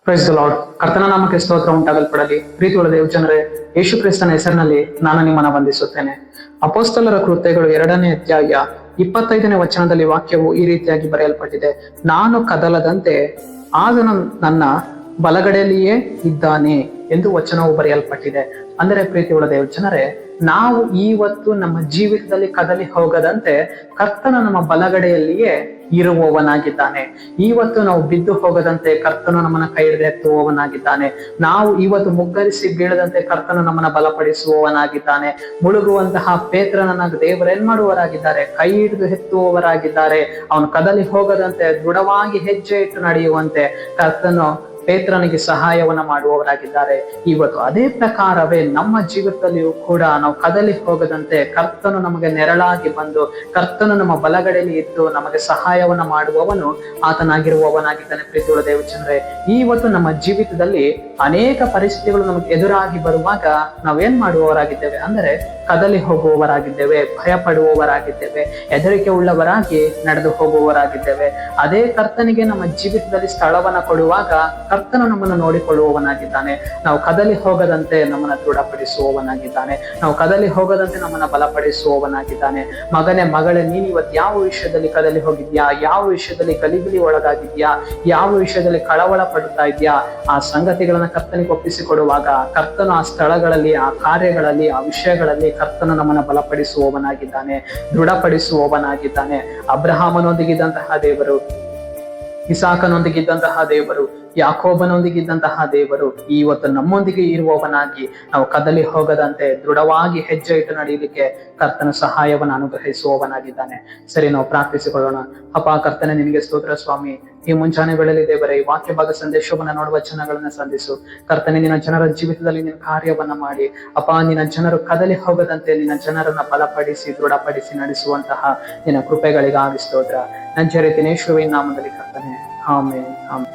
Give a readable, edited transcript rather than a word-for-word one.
Praise the lord. ಕರ್ತನ ನಾಮಕ್ಕೆ ಸ್ತೋತ್ರ ಉಂಟಾಗಲ್ಪಡಲಿ. ಪ್ರೀತಿಯುಳ್ಳ ದೇವ ಜನರೇ, ಯೇಸು ಕ್ರಿಸ್ತನ ಹೆಸರಿನಲ್ಲಿ ನಾನು ನಿಮ್ಮನ್ನ ವಂದಿಸುತ್ತೇನೆ. ಅಪೊಸ್ತಲರ ಕೃತ್ಯಗಳು 2ನೇ ಅಧ್ಯಾಯ 25ನೇ ವಚನದಲ್ಲಿ ವಾಕ್ಯವು ಈ ರೀತಿಯಾಗಿ ಬರೆಯಲ್ಪಟ್ಟಿದೆ. ನಾನು ಕದಲದಂತೆ ಆತನು ನನ್ನ ಬಲಗಡೆಯಲ್ಲಿಯೇ ಇದ್ದಾನೆ ಎಂದು ವಚನವು ಬರೆಯಲ್ಪಟ್ಟಿದೆ. ಅಂದರೆ ಪ್ರೀತಿಯುಳ್ಳ ದೇವ ಜನರೇ, ನಾವು ಇವತ್ತು ನಮ್ಮ ಜೀವಿತದಲ್ಲಿ ಕದಲಿ ಹೋಗದಂತೆ ಕರ್ತನ ನಮ್ಮ ಬಲಗಡೆಯಲ್ಲಿಯೇ ಇರುವವನಾಗಿದ್ದಾನೆ. ಇವತ್ತು ನಾವು ಬಿದ್ದು ಹೋಗದಂತೆ ಕರ್ತನು ನಮ್ಮನ್ನ ಕೈ ಹಿಡಿದು ಎತ್ತುವವನಾಗಿದ್ದಾನೆ. ನಾವು ಇವತ್ತು ಮುಗ್ಗರಿಸಿ ಬೀಳದಂತೆ ಕರ್ತನು ನಮ್ಮನ್ನ ಬಲಪಡಿಸುವವನಾಗಿದ್ದಾನೆ. ಮುಳುಗುವಂತಹ ಪೇತ್ರನನ್ನ ದೇವರೇನ್ ಮಾಡುವವರಾಗಿದ್ದಾರೆ, ಕೈ ಹಿಡಿದು ಎತ್ತುವವರಾಗಿದ್ದಾರೆ. ಅವನು ಕದಲಿ ಹೋಗದಂತೆ ದೃಢವಾಗಿ ಹೆಜ್ಜೆ ಇಟ್ಟು ನಡೆಯುವಂತೆ ಕರ್ತನು ಪೇತ್ರನಿಗೆ ಸಹಾಯವನ್ನ ಮಾಡುವವರಾಗಿದ್ದಾರೆ. ಇವತ್ತು ಅದೇ ಪ್ರಕಾರವೇ ನಮ್ಮ ಜೀವಿತದಲ್ಲಿಯೂ ಕೂಡ ನಾವು ಕದಲಿ ಹೋಗದಂತೆ ಕರ್ತನು ನಮಗೆ ನೆರಳಾಗಿ ಬಂದು ಕರ್ತನು ನಮ್ಮ ಬಲಗಡೆಯಲ್ಲಿ ಇದ್ದು ನಮಗೆ ಸಹಾಯವನ್ನ ಮಾಡುವವನು ಆತನಾಗಿರುವವನಾಗಿದ್ದಾನೆ. ಪ್ರೀತಿಯುಳ್ಳ ದೇವಚಂದ್ರೆ, ಇವತ್ತು ನಮ್ಮ ಜೀವಿತದಲ್ಲಿ ಅನೇಕ ಪರಿಸ್ಥಿತಿಗಳು ನಮಗೆ ಎದುರಾಗಿ ಬರುವಾಗ ನಾವೇನ್ ಮಾಡುವವರಾಗಿದ್ದೇವೆ ಅಂದರೆ ಕದಲಿ ಹೋಗುವವರಾಗಿದ್ದೇವೆ, ಭಯ ಪಡುವವರಾಗಿದ್ದೇವೆ, ಹೆದರಿಕೆ ಉಳ್ಳವರಾಗಿ ನಡೆದು ಹೋಗುವವರಾಗಿದ್ದೇವೆ. ಅದೇ ಕರ್ತನಿಗೆ ನಮ್ಮ ಜೀವಿತದಲ್ಲಿ ಸ್ಥಳವನ್ನ ಕೊಡುವಾಗ ಕರ್ತನು ನಮ್ಮನ್ನು ನೋಡಿಕೊಳ್ಳುವವನಾಗಿದ್ದಾನೆ. ನಾವು ಕದಲಿ ಹೋಗದಂತೆ ನಮ್ಮನ್ನ ದೃಢಪಡಿಸುವವನಾಗಿದ್ದಾನೆ. ನಾವು ಕದಲಿ ಹೋಗದಂತೆ ನಮ್ಮನ್ನ ಬಲಪಡಿಸುವವನಾಗಿದ್ದಾನೆ. ಮಗನೇ, ಮಗಳೇ, ನೀನ್ ಇವತ್ತು ಯಾವ ವಿಷಯದಲ್ಲಿ ಕದಲಿ ಹೋಗಿದ್ಯಾ, ಯಾವ ವಿಷಯದಲ್ಲಿ ಗಲಿಬಿಲಿ ಒಳಗಾಗಿದ್ಯಾ, ಯಾವ ವಿಷಯದಲ್ಲಿ ಕಳವಳ ಪಡುತ್ತಾ ಇದ್ಯಾ, ಆ ಸಂಗತಿಗಳನ್ನ ಕರ್ತನಿಗೆ ಒಪ್ಪಿಸಿಕೊಡುವಾಗ ಕರ್ತನು ಆ ಸ್ಥಳಗಳಲ್ಲಿ, ಆ ಕಾರ್ಯಗಳಲ್ಲಿ, ಆ ವಿಷಯಗಳಲ್ಲಿ ಕರ್ತನು ನಮ್ಮನ್ನ ಬಲಪಡಿಸುವವನಾಗಿದ್ದಾನೆ, ದೃಢಪಡಿಸುವವನಾಗಿದ್ದಾನೆ. ಅಬ್ರಹಾಮನೊಂದಿಗಿದ್ದಂತಹ ದೇವರು, ಇಸಾಕನೊಂದಿಗಿದ್ದಂತಹ ದೇವರು, ಯಾಕೋಬನೊಂದಿಗಿದ್ದಂತಹ ದೇವರು ಇವತ್ತು ನಮ್ಮೊಂದಿಗೆ ಇರುವವನಾಗಿ ನಾವು ಕದಲಿ ಹೋಗದಂತೆ ದೃಢವಾಗಿ ಹೆಜ್ಜೆ ಇಟ್ಟು ನಡೆಯಲಿಕ್ಕೆ ಕರ್ತನ ಸಹಾಯವನ್ನು ಅನುಗ್ರಹಿಸುವವನಾಗಿದ್ದಾನೆ. ಸರಿ, ನಾವು ಪ್ರಾರ್ಥಿಸಿಕೊಳ್ಳೋಣ. ಅಪ್ಪ ಕರ್ತನೆ, ನಿನಗೆ ಸ್ತೋತ್ರ ಸ್ವಾಮಿ. ಈ ಮುಂಜಾನೆ ವೇಳೆಯಲ್ಲಿ ದೇವರೇ, ಈ ವಾಕ್ಯ ಭಾಗ ಸಂದೇಶವನ್ನ ನೋಡುವ ಜನಗಳನ್ನ ಸಂಧಿಸು ಕರ್ತನೆ. ನಿನ್ನ ಜನರ ಜೀವಿತದಲ್ಲಿ ನಿನ್ನ ಕಾರ್ಯವನ್ನ ಮಾಡಿ ಅಪ್ಪ, ನಿನ್ನ ಜನರು ಕದಲಿ ಹೋಗದಂತೆ ನಿನ್ನ ಜನರನ್ನ ಬಲಪಡಿಸಿ ದೃಢಪಡಿಸಿ ನಡೆಸುವಂತಹ ನಿನ್ನ ಕೃಪೆಗಳಿಗಾಗಿ ಸ್ತೋತ್ರ. ನಂಜರಿತಿನ ಯೇಸುವಿನ ನಾಮದಲ್ಲಿ ಕರ್ತನೆ, ಆಮೆನ್, ಆಮೆನ್.